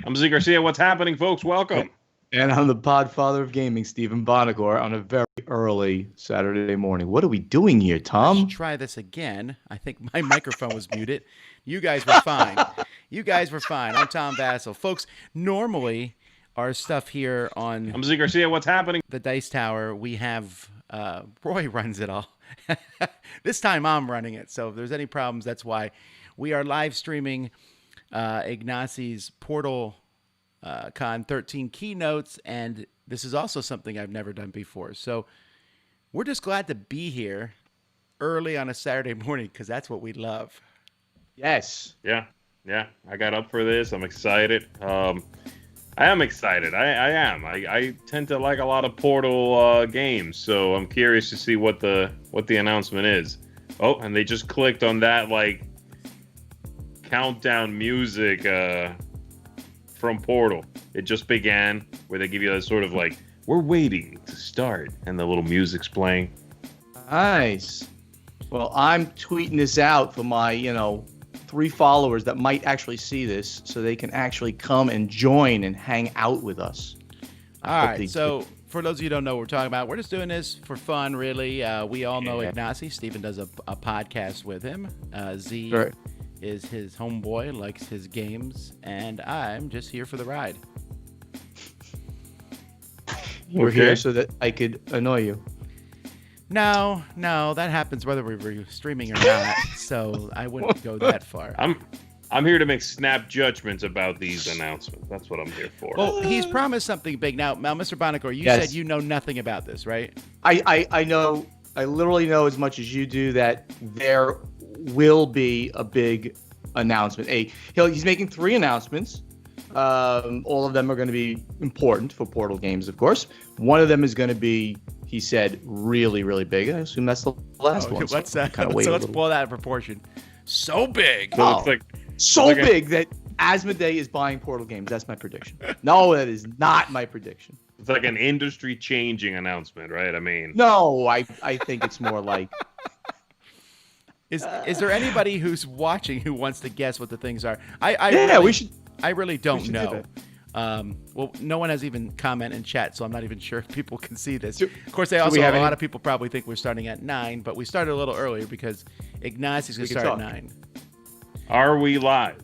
I'm Zee Garcia. What's happening, folks? Welcome. And I'm the podfather of gaming, Stephen Buonicore, on a very early Saturday morning. What are we doing here, Tom? Let's try this again. I think my microphone was muted. You guys were fine. I'm Tom Vassell. Folks, normally our stuff here on I'm Zee Garcia. What's happening? the Dice Tower, we have Roy runs it all. This time I'm running it. So if there's any problems, that's why. We are live streaming Ignacie's Portalcon 13 keynotes, and this is also something I've never done before. So we're just glad to be here early on a Saturday morning because that's what we love. Yes. Yeah. I got up for this. I'm excited. I am excited. I am. I tend to like a lot of Portal games, so I'm curious to see what the announcement is. Oh, and they just clicked on that countdown music from Portal. It just began, where they give you that sort of we're waiting to start, and the little music's playing. Nice. Well, I'm tweeting this out for my, 3 followers that might actually see this, so they can actually come and join and hang out with us. All right, so for those of you who don't know what we're talking about, we're just doing this for fun, really. We all know Ignacie. Stephen does a podcast with him. Zee is his homeboy, likes his games, and I'm just here for the ride. We're here so that I could annoy you. No, that happens whether we're streaming or not, so I wouldn't go that far. I'm here to make snap judgments about these announcements. That's what I'm here for. Well, he's promised something big. Now Mr. Buonicore, you said you know nothing about this, right? I know, I literally know as much as you do that there will be a big announcement. He's making 3 announcements. All of them are going to be important for Portal games, of course. One of them is going to be, he said, really, really big. I assume that's the last one. Let's blow that in proportion. So big. So big that Asmodee is buying Portal games. That's my prediction. No, that is not my prediction. It's like an industry-changing announcement, right? I mean, no, I think it's more like. Is there anybody who's watching who wants to guess what the things are? We should. I really don't know. Well, no one has even comment in chat, so I'm not even sure if people can see this. Of course, a lot of people probably think we're starting at 9, but we started a little earlier because Ignacie's going to start at 9. Are we live?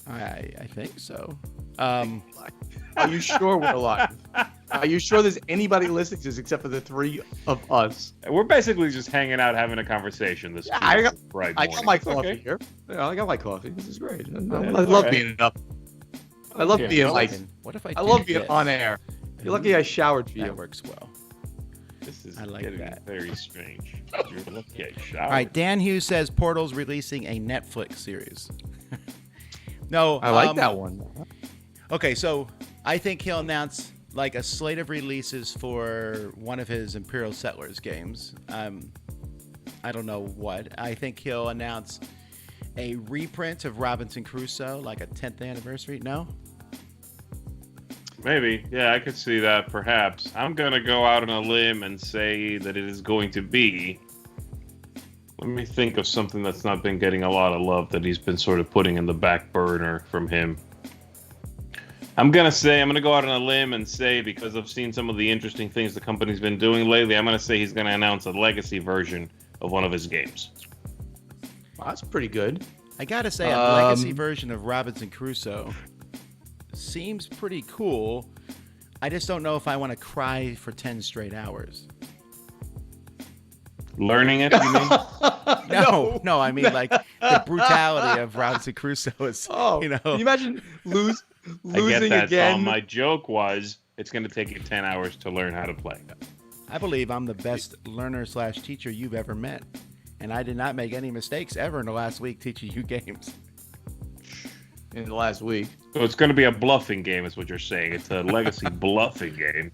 I think so. Are you sure we're live? Are you sure there's anybody listening to this except for the 3 of us? We're basically just hanging out, having a conversation this I got morning. my coffee here. I got my coffee. This is great. I love being up. I love being I love being on air. You're lucky I showered for you. That works well. This is getting very strange. You're lucky I showered. All right, Dan Hughes says Portal's releasing a Netflix series. No, I like that one. Okay, so I think he'll announce a slate of releases for one of his Imperial Settlers games. I don't know what. I think he'll announce a reprint of Robinson Crusoe, like a 10th anniversary. No? Maybe. Yeah, I could see that, perhaps. I'm going to go out on a limb and say that it is going to be... Let me think of something that's not been getting a lot of love that he's been sort of putting in the back burner from him. I'm going to go out on a limb and say, because I've seen some of the interesting things the company's been doing lately, I'm going to say he's going to announce a legacy version of one of his games. Well, that's pretty good. I got to say, a legacy version of Robinson Crusoe seems pretty cool. I just don't know if I want to cry for 10 straight hours. Learning it, you mean? No, I mean the brutality of Robinson Crusoe is, Can you imagine losing I get that, again? Tom. My joke was it's going to take you 10 hours to learn how to play. I believe I'm the best learner/teacher you've ever met. And I did not make any mistakes ever in the last week teaching you games. In the last week. So it's going to be a bluffing game, is what you're saying. It's a legacy bluffing game.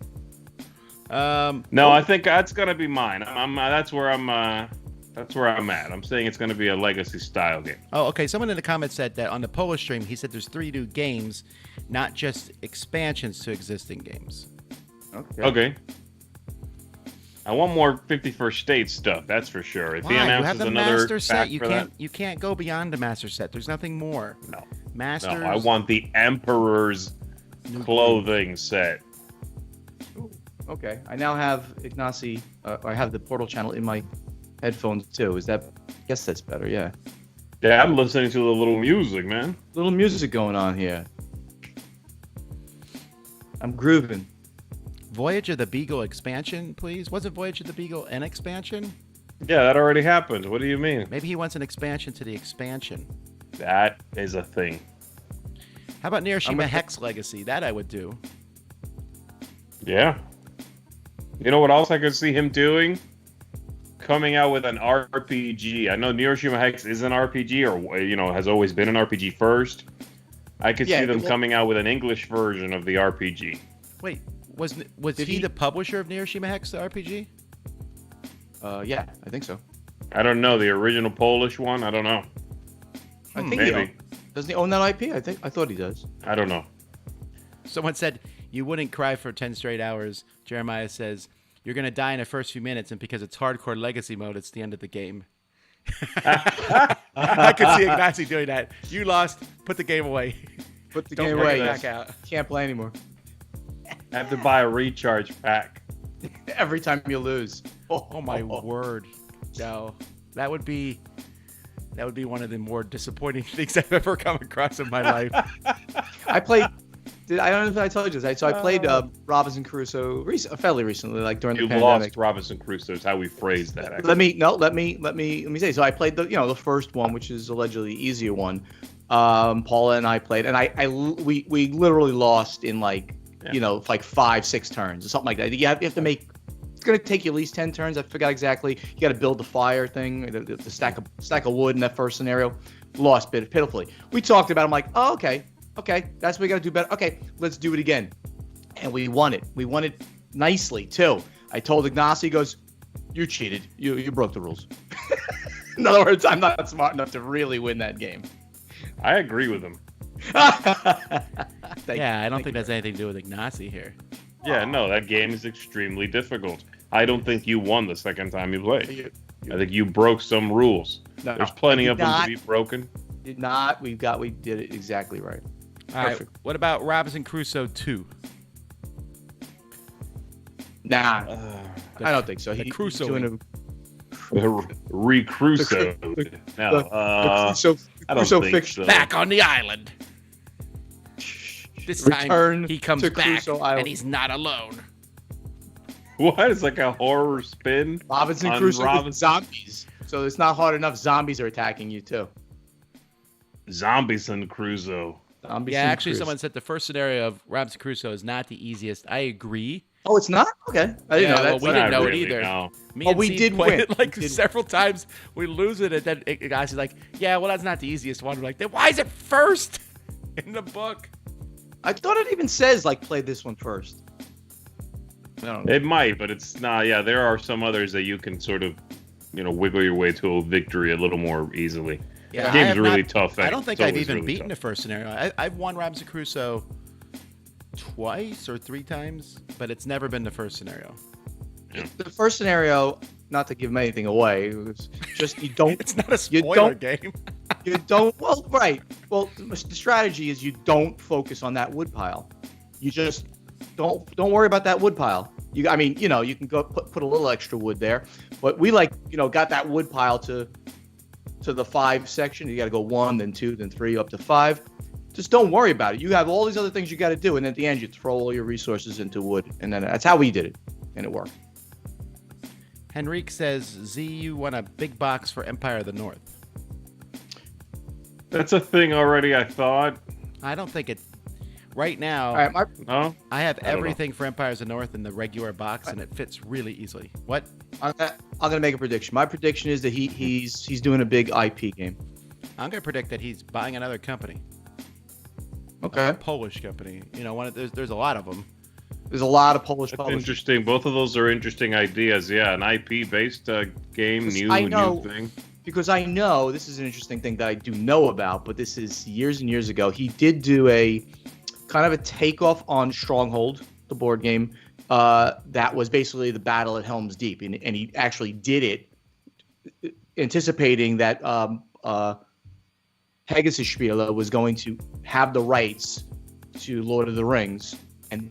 No, I think that's going to be mine. That's where I'm at. I'm saying it's going to be a legacy style game. Oh, okay. Someone in the comments said that on the Polish stream, he said there's 3 new games, not just expansions to existing games. Okay. I want more 51st State stuff, that's for sure. If he Why? announces You have the another master set. pack for that, You can't go beyond the master set. There's nothing more. no. Masters. No, I want the Emperor's clothing set. Ooh, okay, I now have Ignacy. I have the Portal channel in my headphones too. I guess that's better. Yeah. Yeah, I'm listening to the little music, man. Little music going on here. I'm grooving. Voyage of the Beagle expansion, please. Wasn't Voyage of the Beagle an expansion? Yeah, that already happened. What do you mean? Maybe he wants an expansion to the expansion. That is a thing. How about Nearshima Hex Legacy? That I would do. Yeah. You know what else I could see him doing? Coming out with an RPG. I know Nearshima Hex is an RPG, or has always been an RPG first. I could see them coming out with an English version of the RPG. Wait, was he the publisher of Nearshima Hex, the RPG? Yeah, I think so. I don't know, the original Polish one. I don't know. I think Maybe. Doesn't he own that IP? I thought he does. I don't know. Someone said you wouldn't cry for 10 straight hours. Jeremiah says you're gonna die in the first few minutes, and because it's hardcore legacy mode, it's the end of the game. I could see Ignacy doing that. You lost. Put the game away. Put the Don't game bring away. it back out. Can't play anymore. I have to buy a recharge pack. Every time you lose. Oh my word! No, that would be one of the more disappointing things I've ever come across in my life. I played. I don't know if I told you this. So I played Robinson Crusoe fairly recently, like during the pandemic. You lost Robinson Crusoe is how we phrased that. Actually. Let me say. So I played the first one, which is allegedly the easier one. Paula and I played, and we literally lost in like 5-6 turns or something like that. You have to make. It's gonna take you at least 10 turns. I forgot exactly. You got to build the fire thing, the stack of wood in that first scenario. Lost pitifully. We talked about it. I'm like, oh, okay, that's what we got to do better. Okay, let's do it again. And we won it. We won it nicely too. I told Ignacy, he goes, you cheated. You broke the rules. In other words, I'm not smart enough to really win that game. I agree with him. I don't think that's anything to do with Ignacy here. Yeah, no, that game is extremely difficult. I don't think you won the second time you played. I think you broke some rules. No, there's plenty of them to be broken. Did not. We did it exactly right. All right. What about Robinson Crusoe 2? Nah, I don't think so. He's doing Re-Crusoe. No, I don't think fiction. so. Back on the island. This time he comes back and he's not alone. What? It's like a horror spin. Robinson Crusoe with zombies. So it's not hard enough. Zombies are attacking you too. Zombies and Crusoe. Someone said the first scenario of Robinson Crusoe is not the easiest. I agree. Oh, it's not? Okay. I didn't know that. Well, we didn't know it either. No. We did win it several times. We lose it, and then guys is like, "Yeah, well, that's not the easiest one." We're like, "Then why is it first in the book?" I thought it even says play this one first. No. It might, but it's not. Yeah, there are some others that you can sort of, wiggle your way to a victory a little more easily. Yeah, the game's really tough. I don't think I've even beaten the first scenario. I've won Robinson Crusoe twice or 3 times, but it's never been the first scenario. Yeah. The first scenario, not to give anything away, it's just you don't. It's not a spoiler game. You don't. Well, right. Well, the strategy is you don't focus on that wood pile. You just don't worry about that wood pile. You can go put a little extra wood there, but we got that wood pile to the 5 section. You got to go 1, then 2, then 3, up to 5. Just don't worry about it. You have all these other things you got to do, and at the end you throw all your resources into wood, and then that's how we did it, and it worked. Henrique says, Z, you won a big box for Empire of the North. That's a thing already, I thought. I don't think it. Right now, all right, no? I have everything for Empires of the North in the regular box, and it fits really easily. What? I'm gonna make a prediction. My prediction is that he's doing a big IP game. I'm gonna predict that he's buying another company. Okay. A Polish company. There's a lot of them. There's a lot of Polish That's publishers. interesting. Both of those are interesting ideas. Yeah, an IP-based game, new thing. Because I know this is an interesting thing that I do know about, but this is years and years ago. He did do a kind of a takeoff on Stronghold, the board game, that was basically the battle at Helm's Deep, and he actually did it anticipating that Pegasus Spieler was going to have the rights to Lord of the Rings, and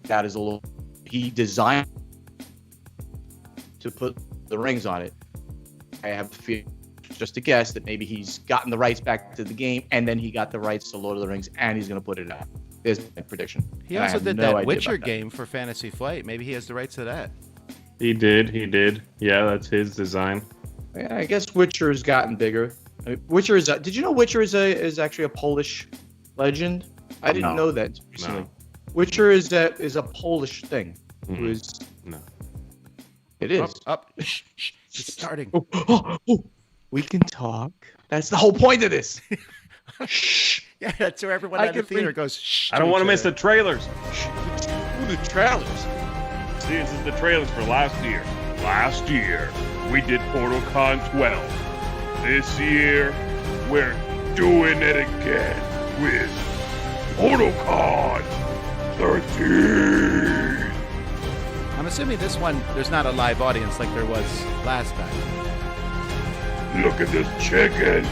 that is a little. He designed to put the rings on it. I have a feeling, just a guess, that maybe he's gotten the rights back to the game, and then he got the rights to Lord of the Rings, and he's going to put it out. There's my prediction. He also did that Witcher game for Fantasy Flight. Maybe he has the rights to that. He did. Yeah, that's his design. Yeah, I guess Witcher has gotten bigger. I mean, Witcher is. Did you know Witcher is actually a Polish legend? I didn't know that recently. No. Witcher is a Polish thing. No. It is. Up. Shh. It's starting. We can talk. That's the whole point of this. Shh. Yeah, that's where everyone at the theater goes. Shh. I don't want to miss the trailers. Ooh, the trailers. See, this is the trailers for last year. Last year, we did Portalcon 12. This year, we're doing it again with Portalcon 13. I'm assuming this one, there's not a live audience like there was last time. Look at this chicken.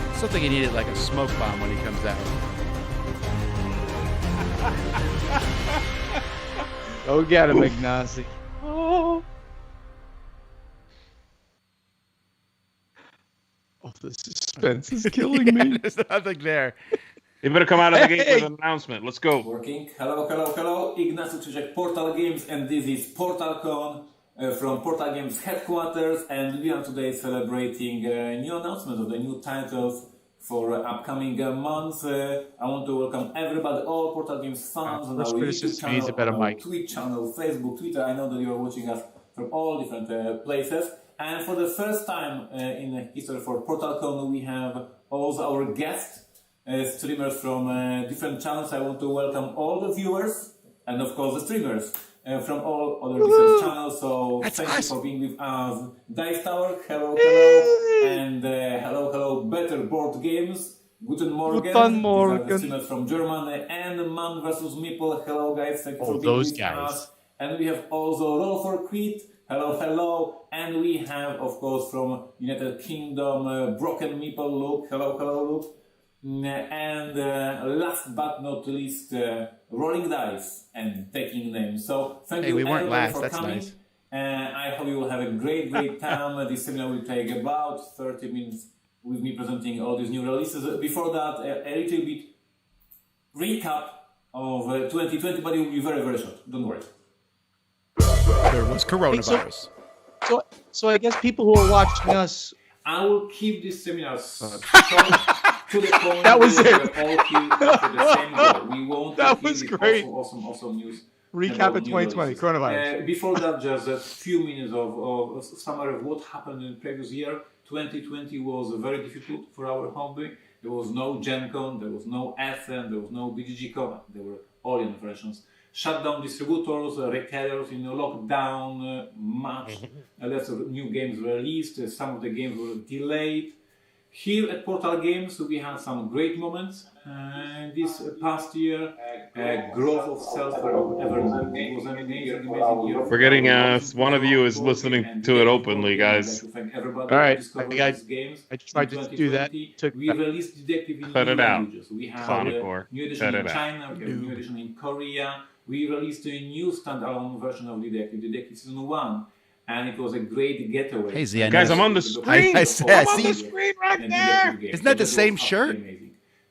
I still think he needed like a smoke bomb when he comes out. Go get him, Ignacy. Oh, the suspense is killing me. There's nothing there. You better come out of the gate with an announcement. Let's go. Working. Hello. Ignacy Krzyżek, Portal Games, and this is Portalcon from Portal Games headquarters, and we are today celebrating new announcement of the new titles for upcoming months. I want to welcome everybody, all Portal Games fans, on our YouTube channel, our Twitch channel, Facebook, Twitter. I know that you are watching us from all different places. And for the first time in the history for Portalcon, we have also our guests, streamers from different channels. I want to welcome all the viewers and, of course, the streamers from all other different channels. So thank you for being with us. Dice Tower, hello. And hello, Better Board Games. Guten Morgen. These are the streamers from Germany. And Man vs. Meeple, hello, guys. Thank you for being with us. And we have also Roll for Crete. Hello. And we have, of course, from United Kingdom, Broken Meeple, Luke. Hello, Luke. And last but not least, Rolling Dice and Taking Names. So thank you we weren't last. for That's coming. Nice. I hope you will have a great time. This seminar will take about 30 minutes with me presenting all these new releases. Before that, a little bit recap of 2020, but it will be very short. Don't worry. There was coronavirus. So I guess people who are watching us. I will keep this seminar short to the point. That was it. All keep to the same goal. We won't. That was great. Awesome news. Recap of 2020 coronavirus. Before that, just a few minutes of summary of what happened in the previous year. 2020 was very difficult for our hobby. There was no Gen Con, there was no Essen, there was no BGG Con. There were all innovations. Shut down distributors, retailers in lockdown, much less new games released. Some of the games were delayed. Here at Portal Games, we had some great moments. This past year, growth of sales was an amazing year. Forgetting one of you is listening to it openly, guys. All right, I tried to do that. We released Detective in Cut it out. languages. We have Buonicore. new edition in China, we have new edition in Korea. We released a new standalone version of Detective Season 1. And it was a great getaway. Hey, Zee, guys, I'm on the screen. I I'm on the screen right there. Isn't that the same shirt?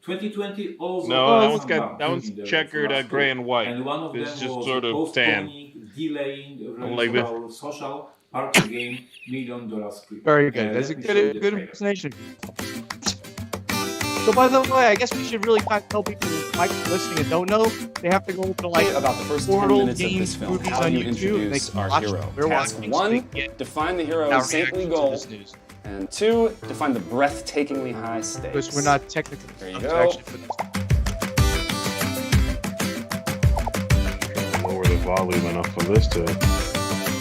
2020 also. No, that one's checkered gray and white. And one of them it's just was sort of tan. delaying the Like release of our social party game $1 Million Script. Very good. That's a good impersonation. So, by the way, I guess we should really kind of tell people who might be listening and don't know, they have to go to like about the first 10 Portal minutes of Games this film. movies How on do you YouTube. introduce They can our watch hero? it. We're Task watching 1, define the hero's saintly goal. And 2, define the breathtakingly high stakes. Because we're not technically. There you go. Lower the volume enough for this to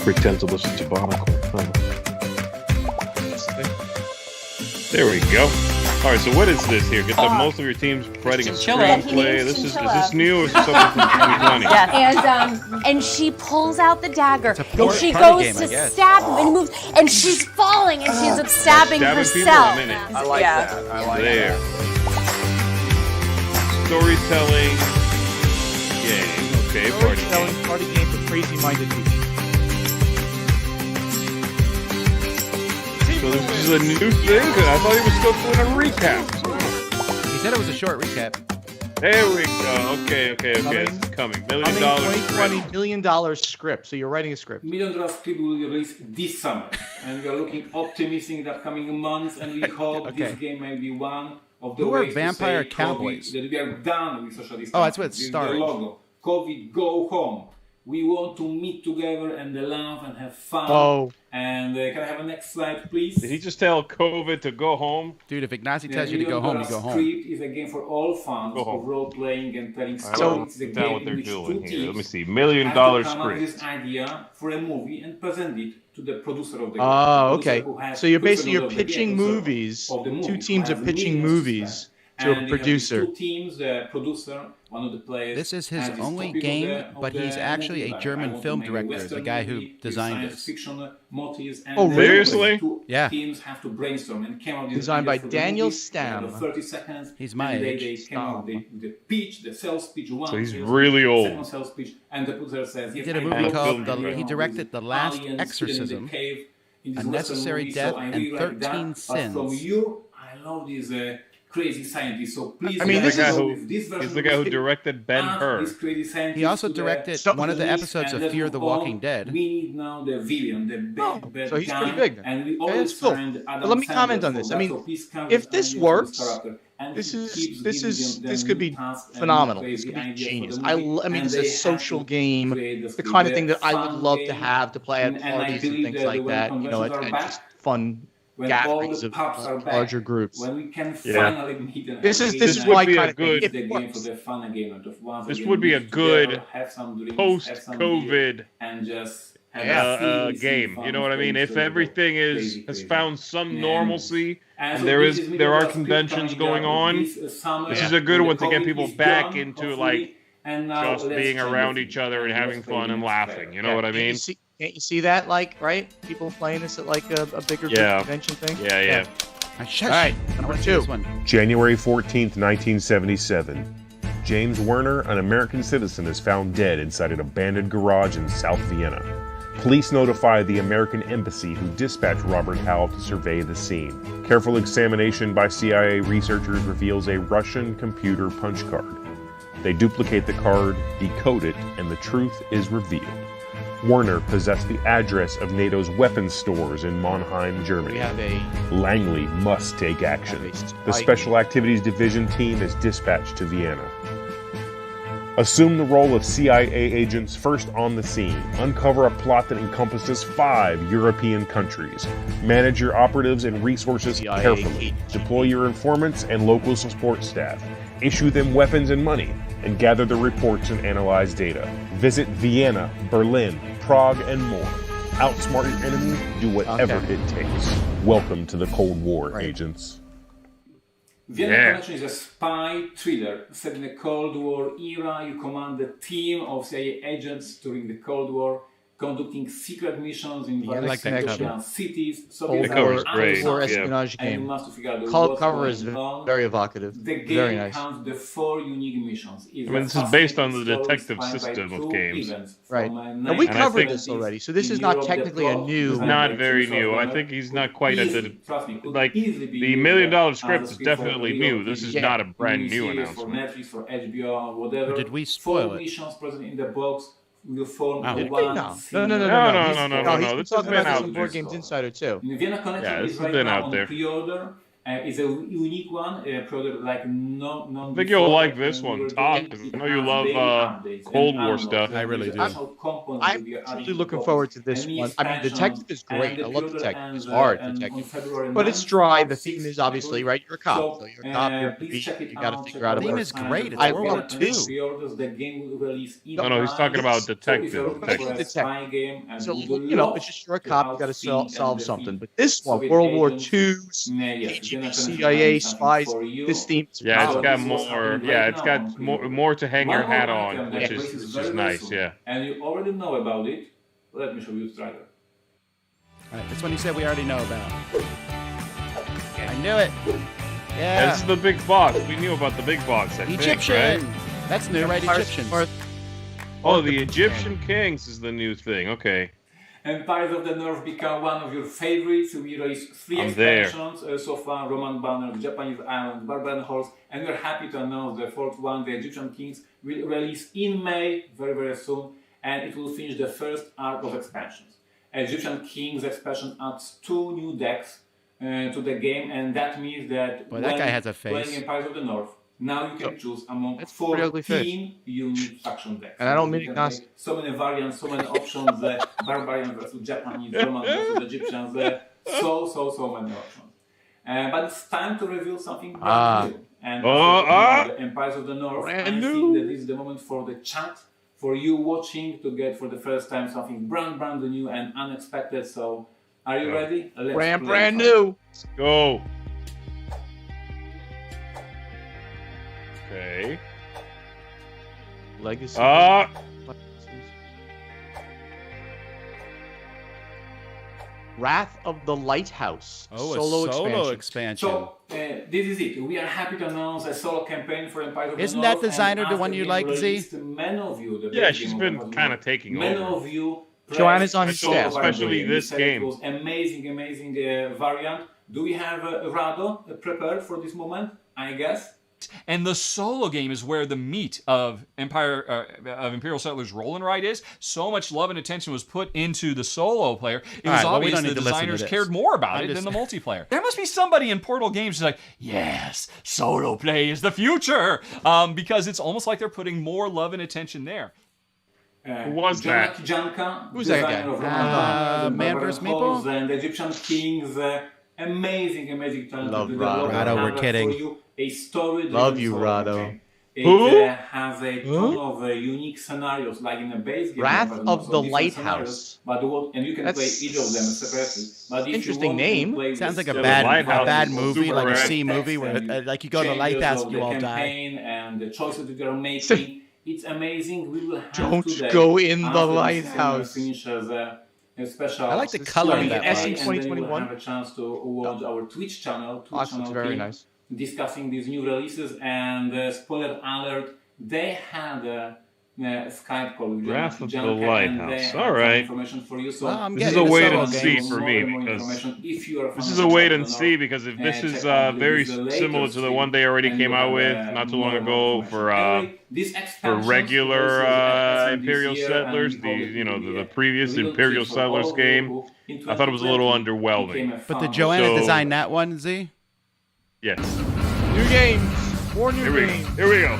pretend to listen to Buonicore. There we go. All right, so what is this here? Get the most of your teams writing a Chinchilla. screenplay. Is this new or is this something from 2020? Yes. And she pulls out the dagger a and she party goes game, I to guess. stab him and moves and she's falling and she ends up stabbing Stabbing people? herself. A minute. I like that. I like There. that. Storytelling game. Okay, party Storytelling game. party game for crazy-minded people. So this is a new thing? I thought he was still doing a recap. He said it was a short recap. There we go. Okay. This is coming. $1 million. 2020 $1 million script. So you're writing a script. $1 million script will be released this summer, and we are looking optimistic in the upcoming months, and we hope this game may be one of the Who are ways Vampire to say Cowboys? COVID, that we are done with social distancing. Oh, that's what it's This is starring. the logo. COVID, go home. We want to meet together and laugh and have fun. Oh. And can I have a next slide, please? Did he just tell COVID to go home? Dude, if Ignacy The tells you to go home, you go home. Script is a game for all fans Go home. of role-playing and telling I stories. don't It's a know game what in they're which doing two here. Let me teams see. $1 million have to come up with script. this idea for a movie and present it to the producer of the game. Oh, The producer okay. who has So you're producer basically of the pitching game, producer movies. of the movie, Two who teams are has pitching millions movies spend. to a And you have these producer. two teams, the producer, one of the players. This is his has this only topic of game, the but he's actually movie. a Like, German I want film to make a director, Western the guy who movie with designed science this. fiction motives, and Oh, then seriously? two Yeah. teams have to brainstorm and come up with Designed by ideas for the Daniel movie. They have Stamm. 30 seconds. He's my and age. They came up with the pitch, the sales pitch, one. So he's sales really pitch, old. Second sales pitch, and the producer says, He yes, did a I movie love called this idea he of directed these The Last aliens hidden in the Exorcism, cave in this A Western Necessary movie. Death, So I and really like 13 that. But from Sins. you, I love these crazy scientists. So please, I mean, He's this the is- guy who, he's the guy who directed Ben-Hur. He also directed one of the episodes of Fear the Walking Dead. We need now the villain, the bad so he's guy, pretty big then. and we Okay, always that's cool. find Adam But let me Sandler comment on for this. that, I mean, so please come if with this ideas works, for character. And this he is keeps this giving is them this could be new tasks and phenomenal. crazy This could be ideas for genius. the I movie, mean, and this is a they have social to game, create the script, kind of thing that I fun would love to game, have to play at and I parties and believe things that like when that. You know, conventions are and back, just fun when all gatherings the of pubs are back, larger groups. when we can Yeah. finally meet and This is have this a is game my be a kind of thing. good- If the it game works. for the fun again. Of once This again would be a meet good together, have some drinks, have some beer, Post-COVID and just have game. You know what I mean? If everything has found some Yeah. normalcy and and so there this is is there are Middle-class conventions people coming going up on, this summer, this is a good when one the to get COVID people is back gone, into hopefully, like and now just let's being change around the each other and thing. having Let's fun play and games laughing. together. You know what I mean? Can't you see that? Like, right? People playing this at like a bigger Yeah. convention thing. Yeah. Shush. All right, I number want to see two. this one. January 14th, 1977. James Werner, an American citizen, is found dead inside an abandoned garage in South Vienna. Police notify the American embassy, who dispatch Robert Howell to survey the scene. Careful examination by CIA researchers reveals a Russian computer punch card. They duplicate the card, decode it, and the truth is revealed. Werner possessed the address of NATO's weapons stores in Mannheim, We Germany. have a Langley must take action. Have a The spike. Special Activities Division team is dispatched to Vienna. Assume the role of CIA agents first on the scene. Uncover a plot that encompasses 5 European countries. Manage your operatives and resources CIA carefully. agent. Deploy your informants and local support staff. Issue them weapons and money, and gather the reports and analyze data. Visit Vienna, Berlin, Prague, and more. Outsmart your enemy, do whatever Okay. it takes. Welcome to the Cold War, Right. agents. Vienna Yeah. Connection is a spy thriller set in the Cold War era. You command a team of CIA agents during the Cold War, conducting secret missions in Vienna various Connection. European cities. Cold Soviet The cover's War, great, War yeah. espionage And you game. must figure out Color what's cover going is on. very evocative. The game Very nice. counts the 4 unique missions. I mean, this is based on the detective system of games. Right. Now we And I covered think- this already, so this is not technically a new. Not very new. I think he's not quite at the like the $1 million script is definitely new. This is Yeah. not a brand new For announcement. Netflix, for HBO, whatever. Or did we spoil 4 it? missions present in the box will form Oh. the Did we? one. No. No, single- no, no, No, no, no, He's- no, no, no, no, he's no. been This has talking been about this out on there. Board Games Insider too. Vienna Connection Yeah, this is has right been now out on there. pre-order. It's a unique one, pre-order like no. I think you'll like this one, Todd, 'cause I know you love Cold War stuff. I really do. I'm truly looking forward to this one. I mean, Detective is great. I love Detective. It's hard, Detective. But it's dry. The theme is obviously, right, you're a cop. So you're a cop, you're at the beat, you gotta figure out a The theme way. is great. It's I World War love II. this. No, he's talking about Detective. So, you know, it's just you're a cop, you gotta solve something. But this one, World War II, Vienna Connection CIA and spies. for you. This theme. Yeah, it's So got this was more. happening Yeah, right it's now got on more to hang your One more hat item on, that which releases is very, very nice. soon. Yeah. And you already know about it. Let me show you the trailer. All right, this one you said we already know about. I knew it. Yeah, Yeah. this is the big box. We knew about the big box, I Egyptian. think, right? That's new, right? Egyptians. Oh, the Egyptian Kings is the new thing. Okay. Empires of the North become one of your favorites. We released 3 I'm there. expansions so far: Roman Banner, Japanese Island, Barbarian Horse, and we're happy to announce the 4th one, the Egyptian Kings, will release in May, very, very soon, and it will finish the first arc of expansions. Egyptian Kings expansion adds 2 new decks to the game, and that means that Boy, that guy has a face. playing Empires of the North, now you can choose among That's a pretty ugly 14 unique faction decks. And I don't You mean it can nasty. play so many variants, so many options, Barbarian versus Japanese, Roman versus Egyptians, so many options. But it's time to reveal something brand new. And the Empires of the North, I think that this is the moment for the chat, for you watching, to get for the first time something brand new and unexpected. So, are you ready? Let's Brand play. new. Let's go. Okay. Legacy. Wrath of the Lighthouse. Oh, solo a solo expansion. expansion. So, this is it. We are happy to announce a solo campaign for Empire of the Isn't North. that designer and the one after you being like, released, Z? Many of you, the Yeah, big she's game been of Empire kind of of the North, taking many over. of you Joanna's on pressed his staff. Especially this said game. It was amazing variant. Do we have Rado prepared for this moment? I guess. And the solo game is where the meat of Imperial Settlers Roll and Ride is. So much love and attention was put into the solo player. It was well, we obvious don't the need to listen to designers this. cared more about I'm it just- than the multiplayer. There must be somebody in Portal Games who's like, yes, solo play is the future, because it's almost like they're putting more love and attention there. Who was that? Janka, Who's that guy? designer of Roman Banner, the Man Barbarian vs. Meeple? Horse, and the Egyptian Kings. Amazing talent. Love to Rado. develop Rado, we're for kidding. you a story. Love you, Rado. It Who? has a ton of unique scenarios, like in a base game. Wrath but of also the different Lighthouse. scenarios. And you can play each of them separately. But if Interesting you want name. To play Sounds with like a the Lighthouse bad is movie, super like a rad. C movie, where Text like you go to the changes lighthouse of and you the all die. campaign and the choices that you're making, it's amazing. We will have Don't today, go in the after this lighthouse. finishes a special. I like the color of that Essence box. And then you will 2021. have a chance to watch our Twitch channel. Box looks very team, nice. discussing these new releases, and spoiler alert, they had a Skype call with Wrath of the Janka, and they Lighthouse. had All some right. information for you. So Well, I'm This is getting a the wait solo and game. see for me, more because information if you are a fan this of is a wait and Empire of the see, North. because if this is check out very the later similar to the stream, one they already and came you out have, with not too long more ago information. for Anyway, these for expansions regular also at Imperial this year, Settlers, and the we call it the previous real Imperial treat for all Settlers of you game. who in I thought it was a little 2020 underwhelming. became a But fan did of Joanna So- design that one, Z? Yes. New games. More new games. Here we go.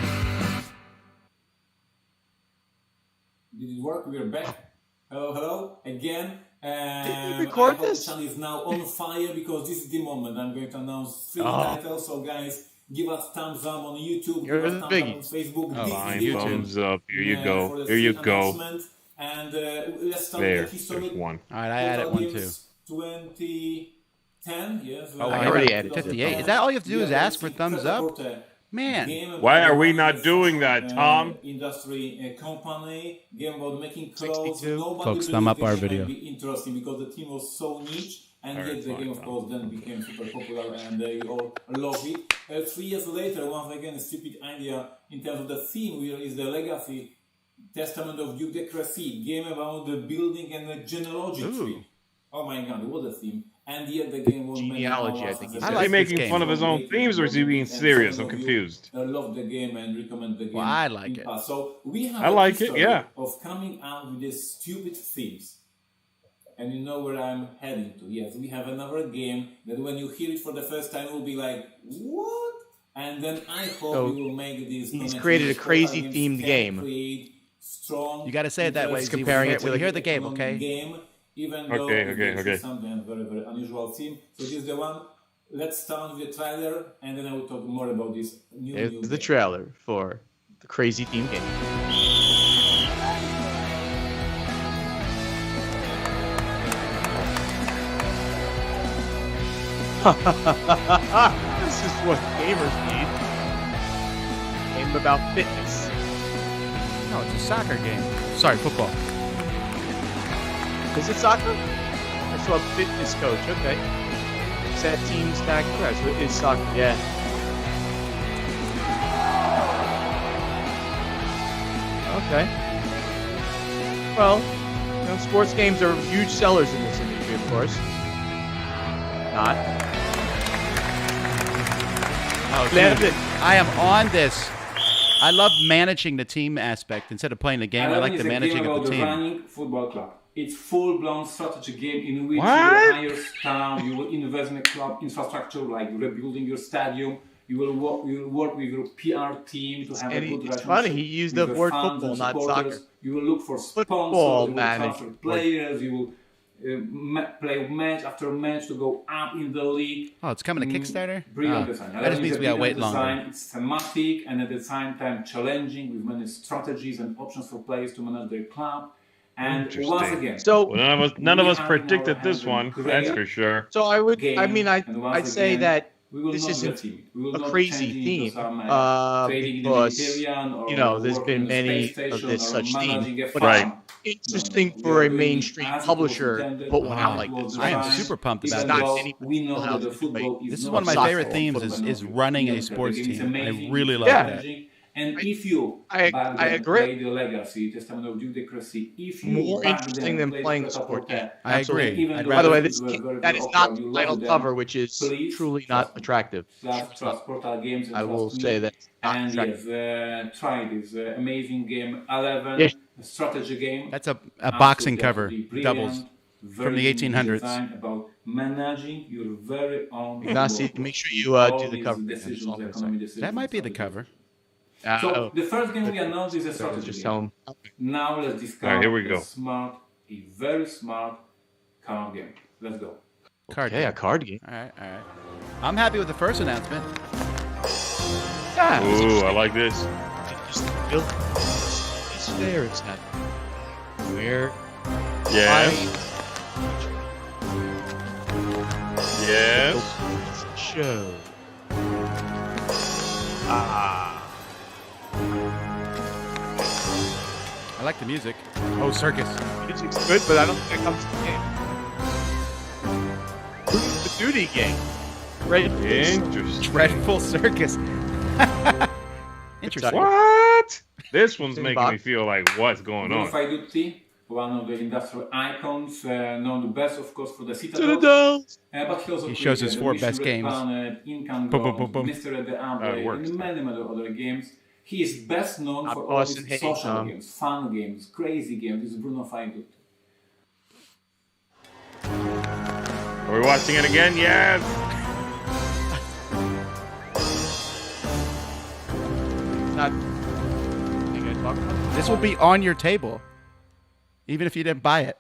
Did it work? We're back. Hello again. Did you record I hope this? The channel is now on fire because this is the moment I'm going to announce 3 titles. So guys, give us thumbs up on YouTube. You're give us the thumbs biggie. up on Facebook. Oh, This fine, is the YouTube. moment, Thumbs up. Here you for go. the Here you free go. announcement. And let's start There. with the history. There's one. All right, I added Portal one too. Games 2010, yes. Oh, I already added 58. Is that all you have to do is ask for thumbs up? Man. Why are we not doing that, Tom? Industry company, game about making clothes. 62. Nobody Folks, believed thumb up it our might video. be interesting because the team was so niche, and Alright, yet the fine, game, of fine. course, then became super popular, and they all love it. 3 years later, once again, a stupid idea in terms of the theme. We released the Legacy Testament of Duke de Crecy, game about the building and the genealogy tree. Oh my God, what a theme! And yet the game won many Genealogy, I awards think as he a said. Is he like making this game. fun of his own themes, or is he being serious? I'm confused. Love the game and recommend the game. Well, I like in it. past. So we have I a like it, history yeah. of coming out with these stupid themes. And you know where I'm heading to. Yes, we have another game that when you hear it for the first time, you'll be like, what? And then I hope So you will make this. he's created a crazy themed game. Strong. You gotta say it that way, interesting, Z. Comparing it to We the hear the game, economic okay? Game, even though Okay. it's something very, very unusual theme. So this is the one. Let's start with the trailer, and then I will talk more about this new Here's the game. trailer for the crazy theme game. This is what gamers need. Game about fitness. No, it's a soccer game. Sorry, football. Is it soccer? I saw a fitness coach. Okay. Is that team stack? Right, so it is soccer. Yeah. Okay. Well, sports games are huge sellers in this industry, of course. Not. Oh, dude, I am on this. I love managing the team aspect instead of playing the game. I like the managing of the team. Running football club. It's full-blown strategy game in which What? you will hire staff, you will invest in a club infrastructure like rebuilding your stadium. You will work with your PR team to have a good relationship. It's funny, he used the with word fans football, and not supporters. soccer. You will look for Football sponsors, you will management. transfer players, you will play match after match to go up in the league. Oh, it's coming to Kickstarter? Brilliant Oh, design. that just means we gotta wait longer. It's thematic and at the same time challenging with many strategies and options for players to manage their club. And once again, So Well, none of us predicted this one. That's for sure. So I'd say that this isn't a crazy theme because there's been many of this such theme, but Right. it's interesting for a mainstream publisher to put one out like this. I am super pumped It's about not this. any we know that the else. football is This is not one of my soccer favorite themes for the is moment. running a It's sports amazing, team. I amazing, really like Yeah. that. And if you I agree. play the Legacy, Testament of Judicracy, if you More back interesting then than played playing a Preta sport game. Porta, I agree. even I'd though By the way, they this were very, that very is awkward, not you the loved title them, cover, which is please truly trust not me. attractive. Trust Portal Games and I will trust say me. that. And yes, try this amazing game 11, Yeah. a strategy game. That's a boxing cover, Absolutely doubles, brilliant, from the very 1800s. design about managing your very own Ignacy, football make sure club. you All do the these cover. decisions, That's all I'm gonna economic say. decisions, That might be the strategy. cover. So the first game we announced is a So strategy just game. tell him. Now let's discuss All right, here we go. a very smart card game. Let's go. Card Yeah, a game. card game. All right, all right. I'm happy with the first announcement. Yeah. Ooh, I like this. Just build. It's fair. It's not. Where? Yes. Yes. Show. Ah. I like the music. Oh, circus. Music's good, but I don't think it comes to the game. The duty game. Right. Interesting. Dreadful Circus. Interesting. What? This one's Same making box. me feel like what's going on. Bonafide Duty, one of the industrial icons, known the best, of course, for the To the Citadel. dolls. But he also He shows his created 4 Mission best Red games. Planet, Incan Boom, boom, Gold, boom, boom. Mystery at the it Abbey, works. and many other games. He is best known Not for all his Boston Hayes, social games, fun games, crazy games. This is Bruno Faidutti. Are we watching it again? Yes. Not. You gonna talk about it? This will be on your table, even if you didn't buy it.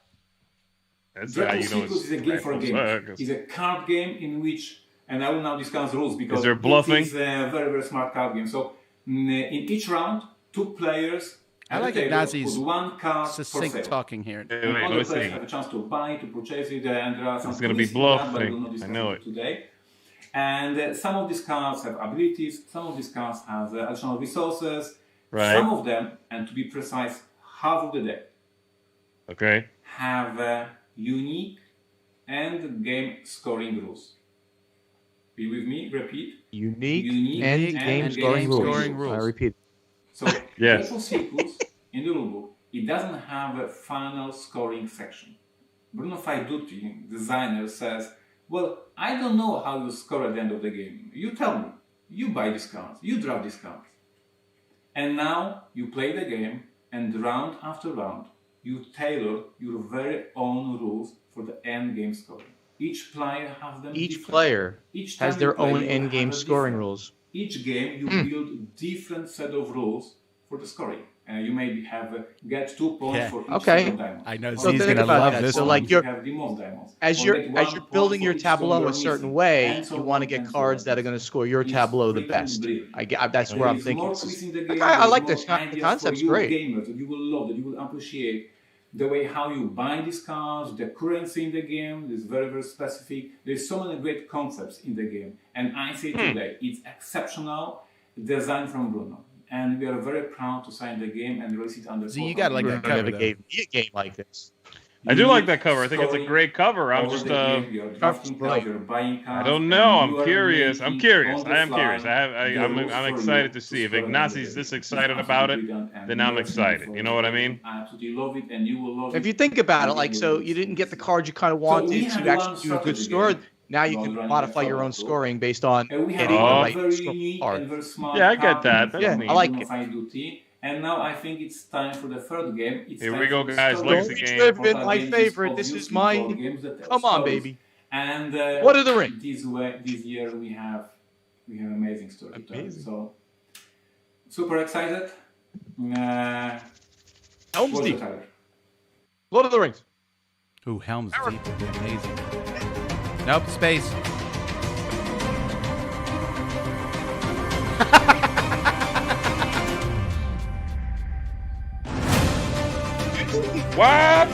That's how Dreadful you know Circus it's is a game for Dreadful gamers. Circus. It's a card game in which, and I will now discuss rules because there bluffing? it is a very, very smart card game. So in each round, 2 players I at like the table Ignacy's put 1 card for Succinct sale. talking here. Wait, And wait, other let's players see. have a chance to buy, to purchase it, and there are some It's gonna be twists in that, but we will bluffing. not discuss I know it. today. And some of these cards have abilities, some of these cards have additional resources, Right. some of them, and to be precise, half of the deck, Okay. have unique end game scoring rules. Be with me, repeat. Unique, Unique and and game game scoring scoring rules. rules. I repeat. So, Yes. Dreadful Circus in the rulebook, it doesn't have a final scoring section. Bruno Faidutti, designer, says, well, I don't know how you score at the end of the game. You tell me. You buy these cards. You draft these cards. And now you play the game, and round after round, you tailor your very own rules for the end game scoring. Each player has them Each different. player Each time has you their play, own you end have game a scoring different. rules. Each game you build different set of rules for the scoring. You maybe have get 2 points Yeah. for each Okay. set of diamonds. I know So Z's think gonna about love that. this So, one. like, You you're- have the most diamonds. As Or you're get 1 as you're point building for your each stone tableau you're a certain missing. way, And so you want to on get and so cards on. that are going to score your It's tableau the pretty best. brilliant. That's where There I'm is thinking. more twists in the game, I there's like more this. The ideas concept's for you great. gamers that you will love, that you will appreciate. the way how you buy these cards, the currency in the game is very, very specific. There's so many great concepts in the game. And I say today, it's exceptional design from Bruno. And we are very proud to sign the game and release it under So you got like that cover. Never gave me a game like this. I do like that cover. I think it's a great cover. I'm just I don't know. I'm curious. I am curious. I'm excited to see if Ignacy's this excited about it. Then I'm excited. You know what I mean? I absolutely love it, and you will love it. If you think about it, like, so you didn't get the cards you kind of wanted to actually do a good score. Now you can modify your own scoring based on hitting the right card. Yeah, I get that. Yeah, I like it. And now I think it's time for the third game. Here we go, guys. Legacy game. Driven, my favorite. This is mine. Come on, baby. And what are the rings? This year we have amazing story. So super excited. Helm's Deep. Lord of the Rings. Ooh, Helm's Deep. Amazing. Nope, space. What?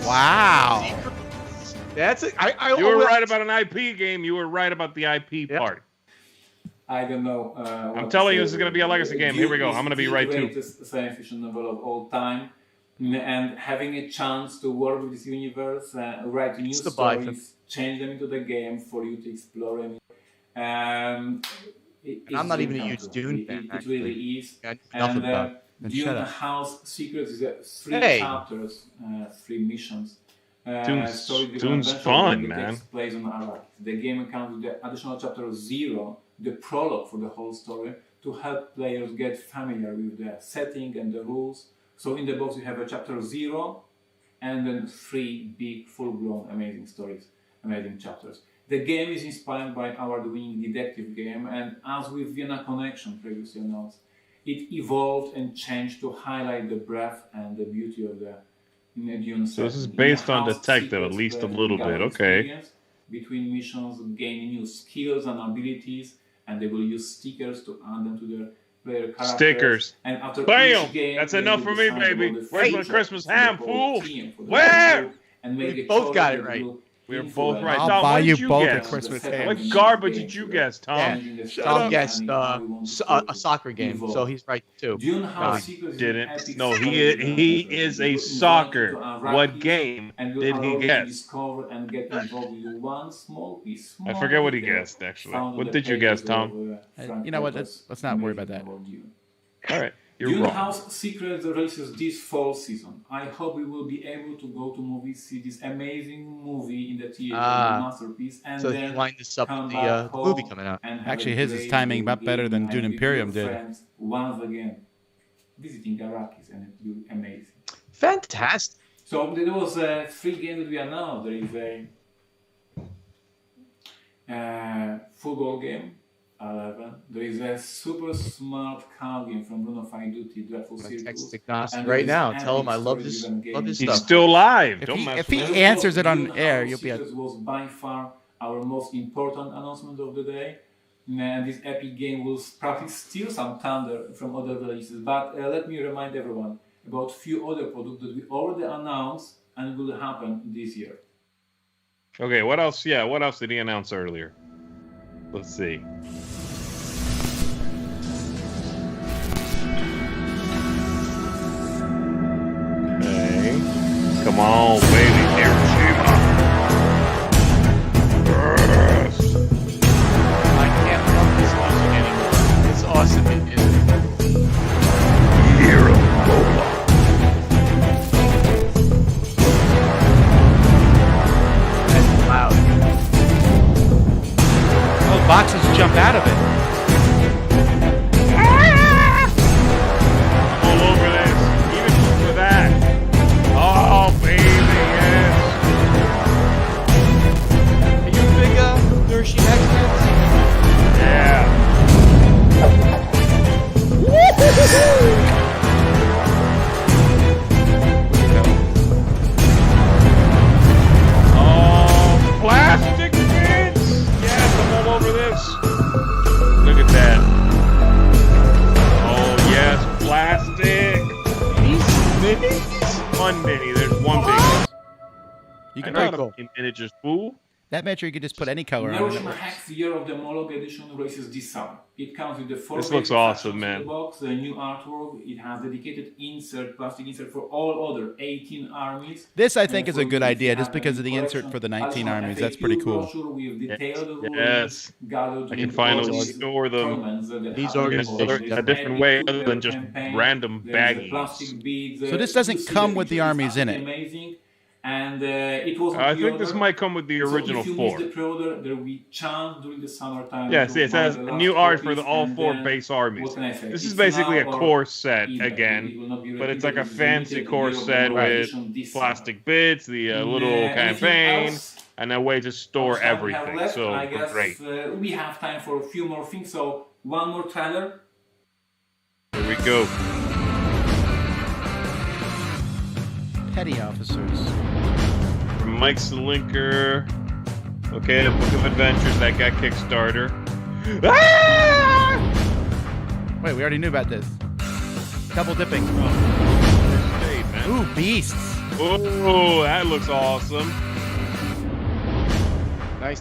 Wow. That's it. You were right about an IP game. You were right about the IP part. I don't know. I'm telling you, this is going to be a legacy game. Here we go. I'm going to be right too. The greatest science fiction novel of all time, and having a chance to work with this universe, write new stories, change them into the game for you to explore. And I'm not even a huge Dune fan. It really is. And Dune House Secrets is 3 chapters, 3 missions. Dune's fun, man. Takes place on Arrakis. The game comes with the additional chapter 0, the prologue for the whole story, to help players get familiar with the setting and the rules. So in the box you have a chapter 0, and then 3 big, full-blown, amazing stories, amazing chapters. The game is inspired by award-winning detective game, and as with Vienna Connection previously announced, it evolved and changed to highlight the breadth and the beauty of the Dune. So this is based on detective, at least a little bit. Okay. Between missions, gain new skills and abilities, and they will use stickers to add them to their player characters. Stickers. And after Bam! each game, That's enough for me, baby. Where's my Christmas ham, fool? Where? We both got it right. We were both right. I'll Tom, buy what you did you both guess? a Christmas ham. What garbage did you guess, Tom? Yeah. Tom guessed a soccer game, so he's right too. No, he didn't. No, he is a soccer. What game did he guess? I forget what he guessed, actually. What did you guess, Tom? You know what? Let's not worry about that. All right. You're Dune wrong. House Secrets releases this fall season. I hope we will be able to go to movies, see this amazing movie in the theater, masterpiece, and so then line this up with the movie coming out. Actually, his is timing about better than Dune Imperium did. Once again, visiting Arrakis, and it will be amazing. Fantastic. So there was 3 games that we announced. There is a football game. 11. There is a super smart card game from Bruno Faiduti, Dreadful Circus. Right now, tell him I love his stuff. He's still live. If he answers it on air, you'll be. It was by far our most important announcement of the day. And this epic game will probably steal some thunder from other releases. But let me remind everyone about a few other products that we already announced and will happen this year. Okay, what else? Yeah, what else did he announce earlier? Let's see. Okay. Come on, baby. Hiroshima. Yes. I can't love this music anymore. It's awesome. It is. That's loud. Oh, boxes jump out of it. All over this. Even for that. Oh, baby, yes. Are you a big Hershey expert? Yeah. Oh, plastic bits. Yes, I'm all over this. very not cool. a miniatures fool. That measure you could just put any color on it. Hiroshima Hex Year of the Moloch edition releases this summer. It comes with the 4 This looks basic awesome, factions man. in the box, a new artwork. It has dedicated plastic insert for all other 18 armies. This, I think, is a good idea just because of the insert for the 19 armies. That's pretty cool. Yes. I can finally store them. These in a different way other than just random baggies. So this doesn't come with the armies in it. Amazing. And it was I think this might come with the original so if you 4. miss the pre-order, there will be chance during the summertime. Yes, it says new art for all 4 base armies. What can I say? This is It's basically a now or core set either. It again, will not be but it's like a repeated. fancy Limited core Year of set the with edition this plastic bits, the little anything campaign, else? and a way to store Time we have everything. left, So I guess, great. we have time for a few more things. So one more trailer. Here we go. Petty officers. From Mike Selinker. Okay, the Book of Adventures that got Kickstarter. Ah! Wait, we already knew about this. Double dipping. First state, man. Ooh, beasts. Oh, that looks awesome. Nice.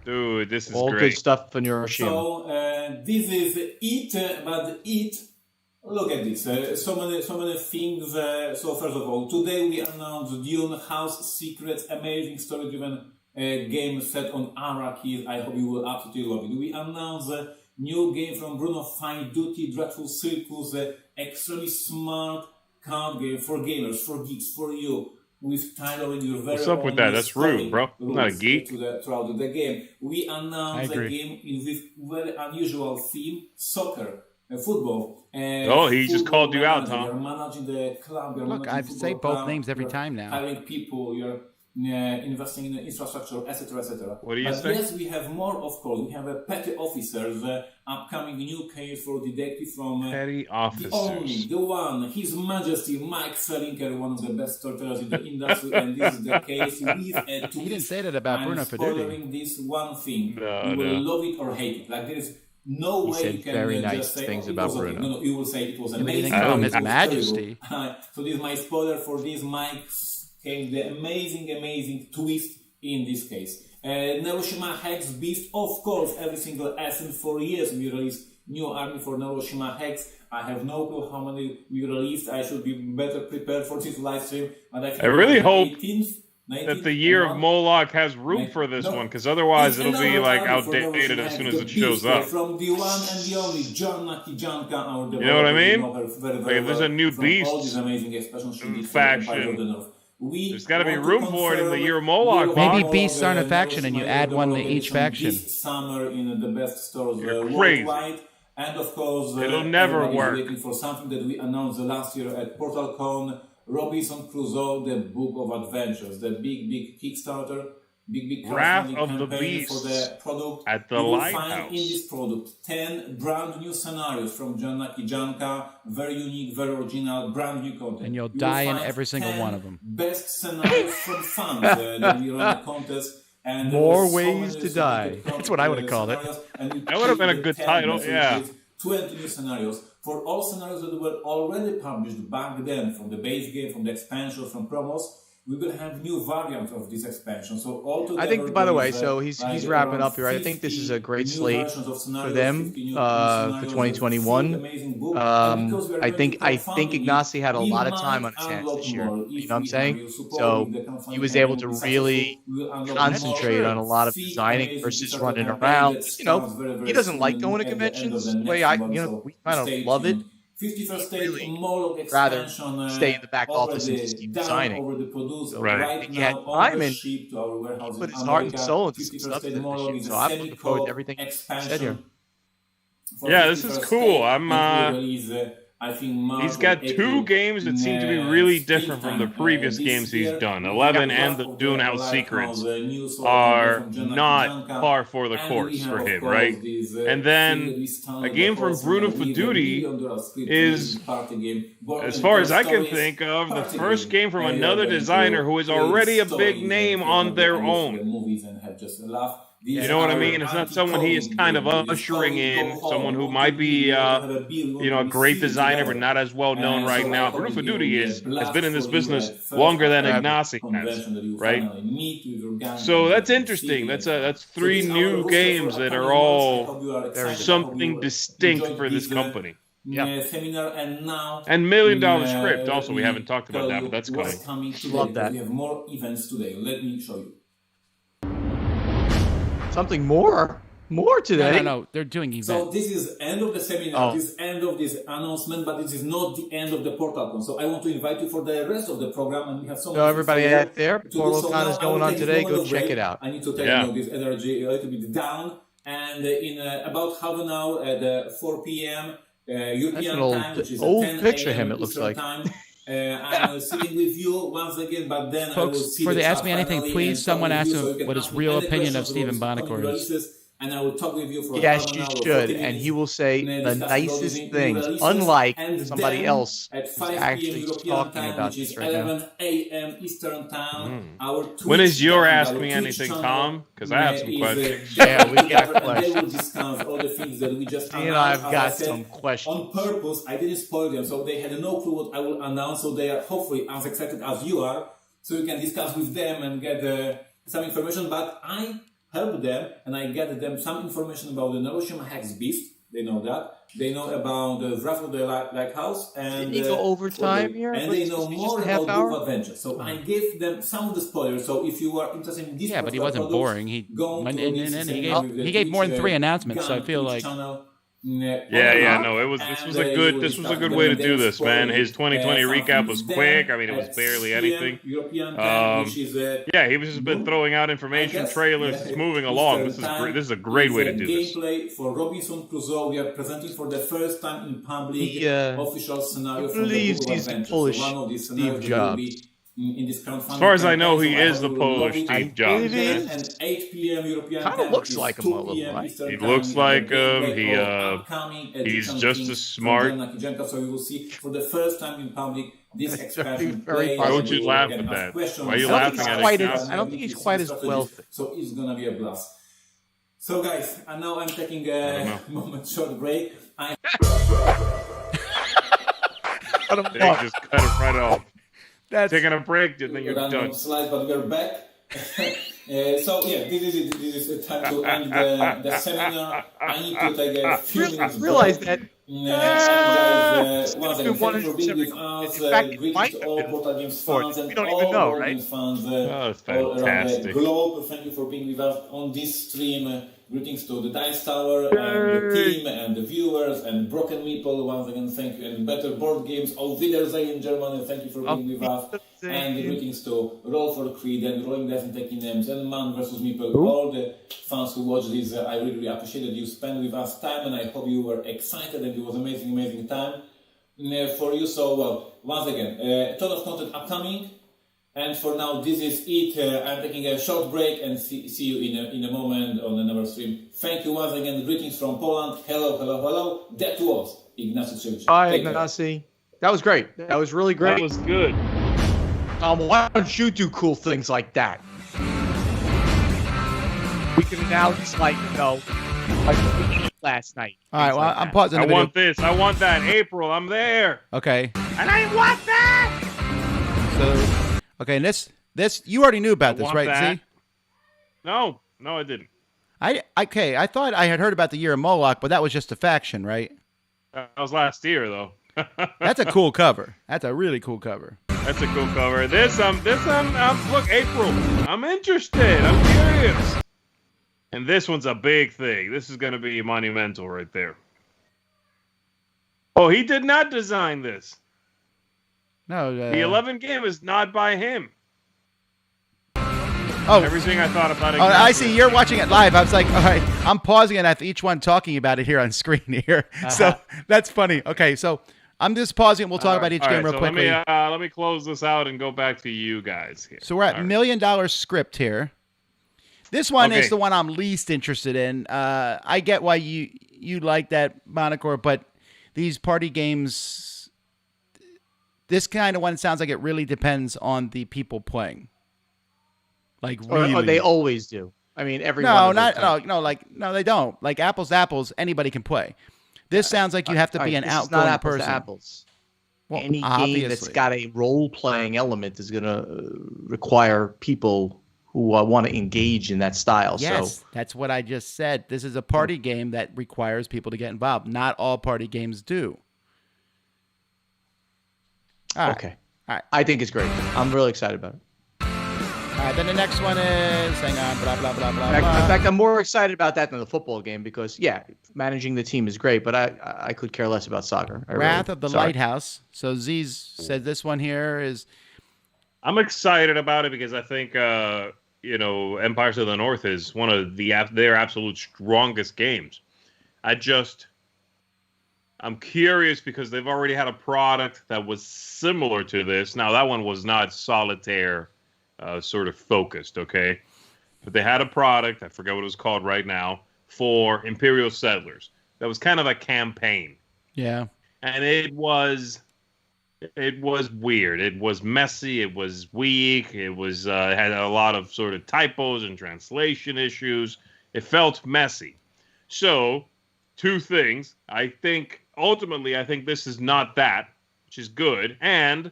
Dude, this is All great. good stuff for Hiroshima. So this is it, but it. Look at this. So many things. So first of all, today we announced Dune House Secrets, amazing story-driven game set on Arrakis. I hope you will absolutely love it. We announced a new game from Bruno Fine Duty, Dreadful Circus, extremely smart card game for gamers, for geeks, for you. With Tyler in your very What's up with own that? That's rude, bro. I'm not a rules geek. throughout the game. We announced I a agree. game with very unusual theme, soccer. Football. Oh, he just Football called you out, manager. Tom. You're managing the club. You're Look, managing I say football both club, names every you're time now. Hiring people. You're investing in the infrastructure, etc., etc. What do you But say? yes, we have more. Of course, we have a petty officers. Upcoming new case for detective from Petty the officers. only, the one, His Majesty Mike Selinker, one of the best storytellers in the industry, and this is the case with a twist. He didn't say that about I'm Bruno Fedeli. spoiling this one thing. No, you will no. love it or hate it. Like there is no He way said you can very just nice say, things oh, it about was okay. Bruno. No, you will say it was but he amazing. didn't call him it His was Majesty. terrible. So this is my spoiler for this. Mike came the amazing twist in this case. Hiroshima Hex Beast, of course, every single essence for years we released new army for Hiroshima Hex. I have no clue how many we released. I should be better prepared for this live stream. But I, think I really hope 18th, 19th, that the year of and Moloch has room for this one, because otherwise it'll be like outdated as soon as it shows up. From the one and the only John Nakijanka, our You know what I mean? Very Like, if there's a new from beast all these amazing expressions she did for faction, Empire of the North. there's gotta be room for it in the year of Moloch, Maybe Bob. beasts aren't a faction and you add one to each faction. This summer in the best stores You're crazy. worldwide. And of course, It'll never everybody is work. waiting for something that we announced last year at Portalcon, Robinson Crusoe, the Book of Adventures, the big Kickstarter, big Wrath crowdfunding of the campaign for the Beasts product. at the you will Lighthouse. find in this product 10 brand new scenarios from John Nakijanka, very unique, very original, brand new content. And you'll You will die in find every single 10 one of them. Best scenarios from fans that we run the contest. And there More was so ways many to die. submitted That's what I would have called it. scenarios, and we That would have been a picked good the 10 title, best, yeah. which is 20 new scenarios. For all scenarios that were already published back then, from the base game, from the expansion, from promos, we will have new variants of this expansion. So altogether, I think, by the way, there is, so he's like wrapping around up here. I think this is a 50 great new slate versions of for scenarios, them 50 new for scenarios, 2021. amazing book. And because we are I going think to I crowdfunding think it, Ignacy had a we lot of might time on his hands unlock this year. more You if know what I'm we have saying? your support, So if the crowdfunding he was campaign able will to be really successful, we will unlock concentrate more. on a lot of See designing amazing versus Kickstarter running campaign around. that You know, starts very he doesn't like soon going to at the end of conventions the the way next I, month, you know, so we kind stay of love it. tuned. 51st state Really Moloch rather expansion stay in the back office and already just keep done, designing. already produced, Right. right He had now time on and ship to our warehouse put in his heart and America. soul into some 51st stuff state in this Moloch shit. is So a I'm looking forward to everything you said here. for Yeah, this is 51st cool. state. I'm, It will release, I think March He's or got April, two games that seem to be really spring different from the time. previous This games he's year, done. we 11 have and the Wrath of Dune the House Lighthouse, Secrets new sword are from John not Nakijanka. par for the And course we have, for of him, course, right? this, And then thing that we started a game from across Bruno with a Fedeli $1 million script is, party game. Born as in far as I can stories, think of, the party first game from where you are another going to designer who is create already a big stories name and on take their the ideas from own. the movies and have just a laugh. You know what I mean? It's not someone he is kind of ushering in, someone who might be, a great designer, but not as well known right now. Proof of Duty has been in this business longer than Ignacy has, right? So that's interesting. That's 3 new games that are all something distinct for this company. Seminar, and now And $1 million script also. We haven't talked about that, but that's coming. Love that. We have more events today. Let me show you. Something more today. No. They're doing events. So this is end of the seminar, Oh. this is end of this announcement, but this is not the end of the Portalcon. So I want to invite you for the rest of the program, and we have so So everybody things out there, to do. So Portalcon now is I will going on take today. a Go moment check break. it out. I need to take this energy a little bit down, and in about half an hour at 4 p.m. European time, which is old 10 picture of a.m. him, it looks Eastern like. time. I'm sitting with you once again, but then I will Folks, see before the they ask chat me anything, finally please and talk someone with ask you, him so you can what his ask me real any opinion of questions Stephen about Buonicore upcoming is. releases, and I will talk with you for Yes, half an you hour or should, 40 and minutes. he will say the nicest things, Releases, unlike and somebody then else at who's 5 p.m. actually European talking time, about which is this right now. 11 a.m. Eastern time. Our Twitch When is your channel, Ask our Me Twitch Anything, channel, Tom? Because I have some is, questions. Yeah, we got together, and they questions. will discuss all the things that we just And announced. I've As I got said, some questions. on purpose, I didn't spoil them, so they had no clue what I will announce, so they are hopefully as excited as you are, so you can discuss with them and get some information, but I help them, and I get them some information about the Neuroshima Hex Beast. They know that. They know about the Wrath of the Lighthouse, and Didn't he go overtime here? and Was they it know just more a half about hour? Book Adventure. So I gave them some of the spoilers. So if you are interested in this, Yeah, but he particular wasn't product, boring. He go went to in this and seminar with the he gave more than Twitch, 3 announcements. So I Gun feel Twitch like channel. No, this was a good way to do this, man. His 2020 recap was quick. I mean, it was barely anything. Yeah, he was just been throwing out information, trailers. It's moving along. This is great. This is a great way to do this. Gameplay for Robinson Crusoe. We are presenting for the first time in public official scenario from the believes Book of he's the Adventures. Polish So one of these Steve scenarios will Jobs. be in this crowdfunding As far as I know, campaign, he so I is the hope you Polish love it. Steve Jobs. It is. And 8 p.m. European Kinda time, looks which is like him 2 a little, p.m. right? Eastern He time, looks the like gameplay him. of upcoming He's edition just things as from smart. Jan Nakijenko. So you will see for the first time in public this expansion. very play, Why would you you laugh can at ask that? questions. Why are you I don't laughing think at he's it? quite now? as- I don't think he's quite as wealthy. So it's gonna be a blast. So guys, and now I'm taking a moment short break. They just cut it right off. that's Taking a break, and then you're Random done. slide, but we're back. So yeah, this is it. This is the time to end the seminar. I need to take a few minutes. Realize break. that Guys, once again, one thank you for being with us. in fact, it Greetings might to have all been Portal Games sport. fans and We don't all even know, board right? games fans it's all around the fantastic. globe. Thank you for being with us on this stream. Greetings to the Dice Tower and the team and the viewers and Broken Meeple. Once again, thank you. And Better Board Games. Auf Wiedersehen in Germany. Thank you for being with us. And greetings to Roll for Creed and Rolling Dice and Taking Names and Man vs. Meeple. All the fans who watch this, I really appreciate that you spent with us time, and I hope you were excited and it was amazing time for you. So, well, once again, a ton of content upcoming. And for now, this is it. I'm taking a short break and see you in a moment on another stream. Thank you once again. Greetings from Poland. Hello. That was Ignacy Trzewiczek. Hi, Take care. Ignacy. That was great. That was really great. That was good. Why don't you do cool things like that? We can announce, like last night. all right. Things Well, like I'm that. pausing I the video. want this. I want that. April, I'm there. Okay. And I want that. So okay, and this you already knew about I this, want right? that. See? No, I didn't. I thought I had heard about the Year of Moloch, but that was just a faction, right? That was last year, though. That's a cool cover. That's a really cool cover. That's a cool cover. Look, April. I'm interested. I'm curious. And this one's a big thing. This is going to be monumental right there. Oh, he did not design this. No, The 11 game is not by him. Oh, Everything I thought about it. I see. You're watching it live. I was like, all right, I'm pausing it after each one talking about it here on screen here. So that's funny. Okay, so I'm just pausing. We'll talk about each game real quickly. Let me close this out and go back to you guys here. So we're at All right. $1 million script here. This one is Okay. the one I'm least interested in. I get why you like that, Buonicore, but these party games, this kind of one sounds like it really depends on the people playing. Like really, Or they always do. I mean, every No, one of not those no, they don't. Like apples to apples, anybody can play. This sounds like you have to be an this is outgoing not apples person. to apples. Well, Any game that's obviously. got a role-playing element is going to require people who want to engage in that style. Yes, So that's what I just said. This is a party game that requires people to get involved. Not all party games do. All right. okay, All right. I think it's great. I'm really excited about it. All right. Then the next one is hang on. Blah blah blah blah. In blah. fact, I'm more excited about that than the football game because, yeah, managing the team is great, but I could care less about soccer. Wrath of the Sorry. Lighthouse. So Z's said this one here is I'm excited about it because I think Empires of the North is one of their absolute strongest games. I'm curious because they've already had a product that was similar to this. Now that one was not solitaire sort of focused, okay? But they had a product, I forget what it was called right now, for Imperial Settlers. That was kind of a campaign. yeah. And it was weird. It was messy. It was weak. It was had a lot of sort of typos and translation issues. It felt messy. So, two things. I think this is not that, which is good. And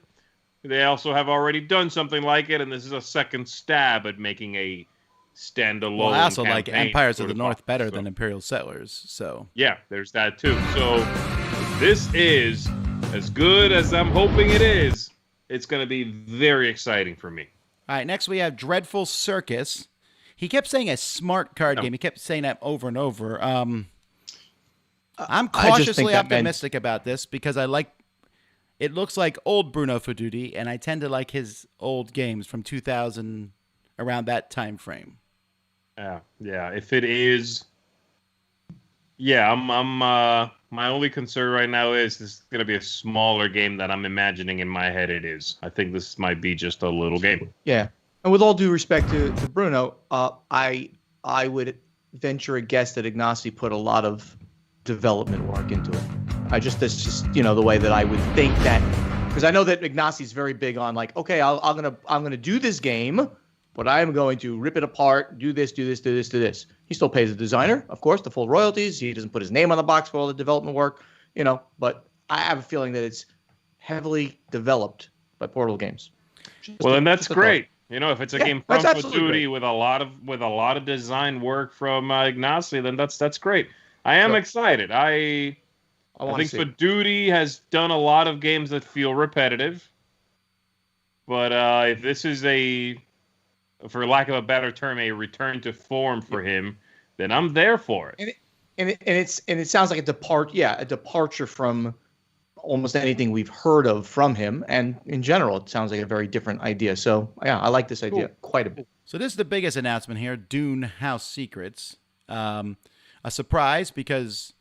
they also have already done something like it, and this is a second stab at making a standalone. Well, I also like campaign Empires of sort the North better so, than Imperial Settlers. So yeah, there's that too. So this is as good as I'm hoping it is. It's going to be very exciting for me. all right. Next we have Dreadful Circus. He kept saying a smart card game. He kept saying that over and over. I'm I just think cautiously that meant- optimistic about this because I like. It looks like old Bruno Fedudi, and I tend to like his old games from 2000, around that time frame. Yeah. If it is, I'm my only concern right now is this is going to be a smaller game that I'm imagining in my head it is. I think this might be just a little game. Yeah, and with all due respect to Bruno, I would venture a guess that Ignacy put a lot of development work into it. That's just the way that I would think that, because I know that Ignacy's very big on like, okay, I'm gonna do this game, but I am going to rip it apart, do this. He still pays the designer, of course, the full royalties. He doesn't put his name on the box for all the development work, but I have a feeling that it's heavily developed by Portal Games. Well, then that's great. If it's a game from that's absolutely Fedudi great. with a lot of design work from Ignacy, then that's great. I am excited. I think Fedudi has done a lot of games that feel repetitive. But if this is for lack of a better term, a return to form for him, then I'm there for it. And it sounds like a departure from almost anything we've heard of from him. And in general, it sounds like a very different idea. So yeah, I like this idea quite a bit. So this is the biggest announcement here, Dune House Secrets. A surprise because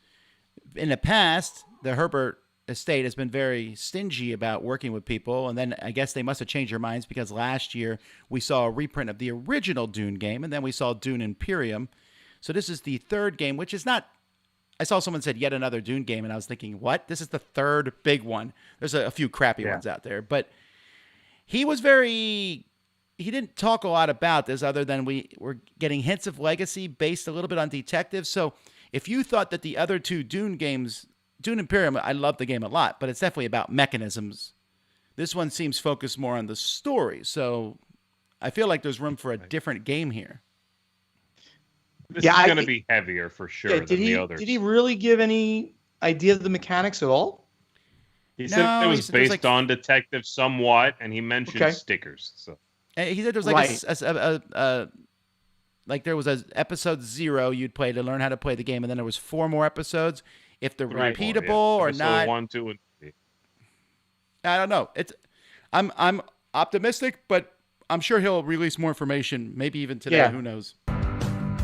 in the past, the Herbert estate has been very stingy about working with people. And then I guess they must have changed their minds because last year we saw a reprint of the original Dune game, and then we saw Dune Imperium. So this is the third game, which is not... I saw someone said yet another Dune game, and I was thinking, what? This is the third big one. There's a few crappy ones out there. But he was very... He didn't talk a lot about this other than we were getting hints of legacy based a little bit on detectives. So if you thought that the other two Dune games, Dune Imperium, I love the game a lot, but it's definitely about mechanisms. This one seems focused more on the story. So I feel like there's room for a different game here. This is going to be heavier for sure than the others. Did he really give any idea of the mechanics at all? He said it was based on detective somewhat, and he mentioned stickers. So. He said there was like like there was a episode 0 you'd play to learn how to play the game, and then there was 4 more episodes. If they're repeatable or not, 1, 2, and 3. I don't know. I'm optimistic, but I'm sure he'll release more information, maybe even today. Who knows?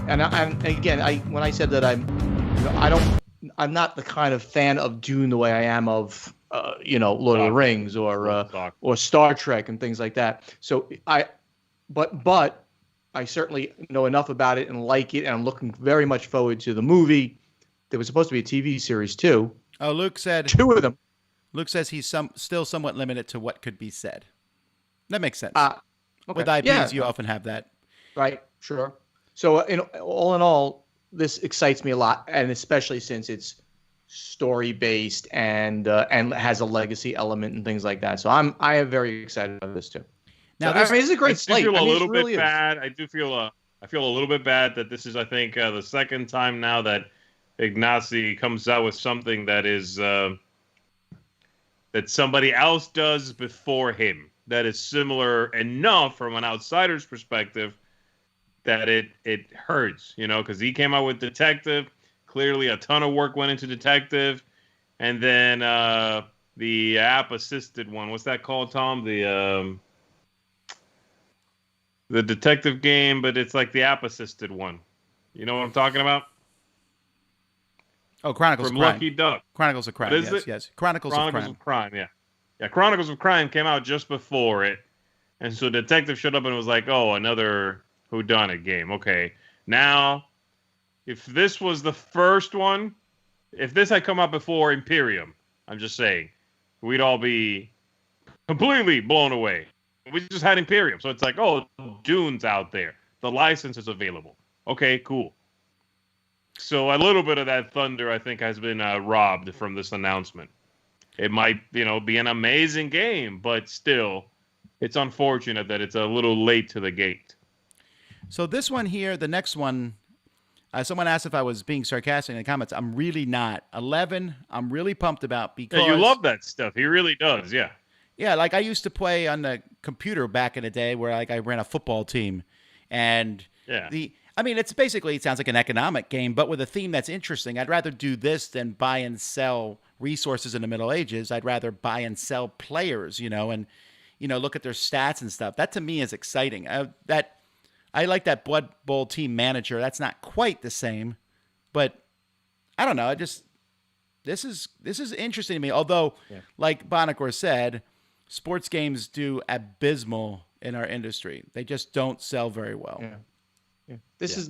And again, when I said that I'm not the kind of fan of Dune the way I am of Lord of the Rings or Star Trek and things like that. So but I certainly know enough about it and like it, and I'm looking very much forward to the movie. There was supposed to be a TV series too. Oh, Luke said 2 of them. Luke says he's still somewhat limited to what could be said. That makes sense. Okay. With IPs, you often have that. Right. Sure. So in all, this excites me a lot, and especially since it's story based and has a legacy element and things like that. So I am very excited about this too. Now, so, I mean, it's a great slate. I feel a little really bit bad. I feel a little bit bad that this is, I think, the second time now that Ignacy comes out with something that is that somebody else does before him that is similar enough from an outsider's perspective that it hurts, because he came out with Detective. Clearly, a ton of work went into Detective, and then the app-assisted one. What's that called, Tom? The detective game, but it's like the app-assisted one. You know what I'm talking about? Oh, Chronicles from of Crime. Lucky Duck. Chronicles of Crime. Yes. Chronicles of Crime. Yeah. Chronicles of Crime came out just before it, and so Detective showed up and was like, "Oh, another whodunit game." Okay, now. If this was the first one, if this had come out before Imperium, I'm just saying, we'd all be completely blown away. We just had Imperium, so it's like, oh, Dune's out there. The license is available. Okay, cool. So a little bit of that thunder, I think, has been robbed from this announcement. It might, be an amazing game, but still, it's unfortunate that it's a little late to the gate. So this one here, the next one, someone asked if I was being sarcastic in the comments. I'm really not. 11, I'm really pumped about because... Yeah, you love that stuff. He really does, yeah. Yeah, like I used to play on the computer back in the day where I ran a football team. And it's basically, it sounds like an economic game, but with a theme that's interesting. I'd rather do this than buy and sell resources in the Middle Ages. I'd rather buy and sell players, and, look at their stats and stuff. That to me is exciting. I like that Blood Bowl team manager. That's not quite the same, but I don't know. This is interesting to me. Although, like Buonicore said, sports games do abysmal in our industry. They just don't sell very well. Yeah. This is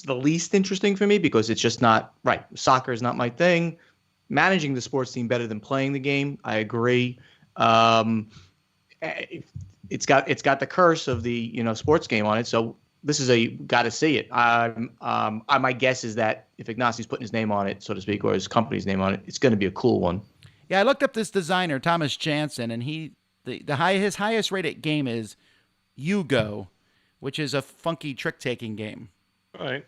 the least interesting for me because it's just not right. Soccer is not my thing. Managing the sports team better than playing the game. I agree. It's got the curse of the sports game on it, so this is got to see it. My guess is that if Ignacy's putting his name on it, so to speak, or his company's name on it, it's going to be a cool one. Yeah, I looked up this designer Thomas Jansen, and his highest rated game is Yugo, which is a funky trick taking game. All right.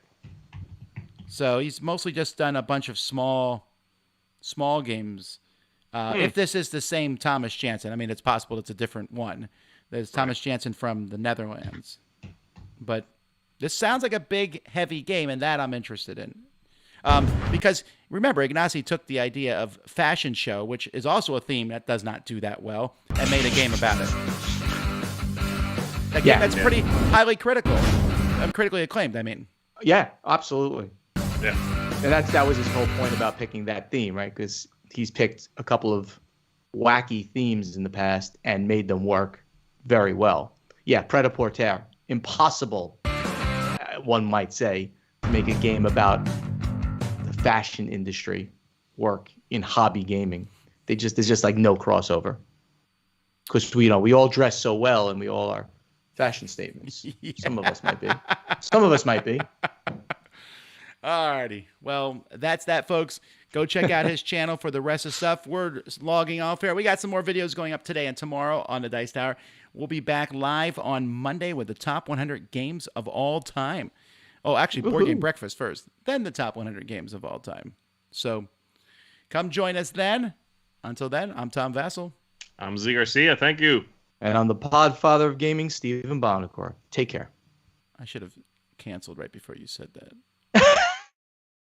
So he's mostly just done a bunch of small games. If this is the same Thomas Jansen, I mean, it's possible it's a different one. There's Thomas Jansen from the Netherlands. But this sounds like a big, heavy game, and that I'm interested in. Because, remember, Ignacy took the idea of fashion show, which is also a theme that does not do that well, and made a game about it. That's pretty highly critical. Critically acclaimed, I mean. Yeah, absolutely. Yeah. And that was his whole point about picking that theme, right? Because he's picked a couple of wacky themes in the past and made them work very well. Yeah, Pret-a-Porter. Impossible, one might say, to make a game about the fashion industry work in hobby gaming. There's just like no crossover. Because we all dress so well and we all are fashion statements. Yeah. Some of us might be. Alrighty. Well, that's that, folks. Go check out his channel for the rest of stuff. We're logging off here. We got some more videos going up today and tomorrow on the Dice Tower. We'll be back live on Monday with the top 100 games of all time. Oh, actually, Board Game Breakfast first, then the top 100 games of all time. So come join us then. Until then, I'm Tom Vassell. I'm Zee Garcia. Thank you. And I'm the podfather of gaming, Stephen Buonicore. Take care. I should have canceled right before you said that.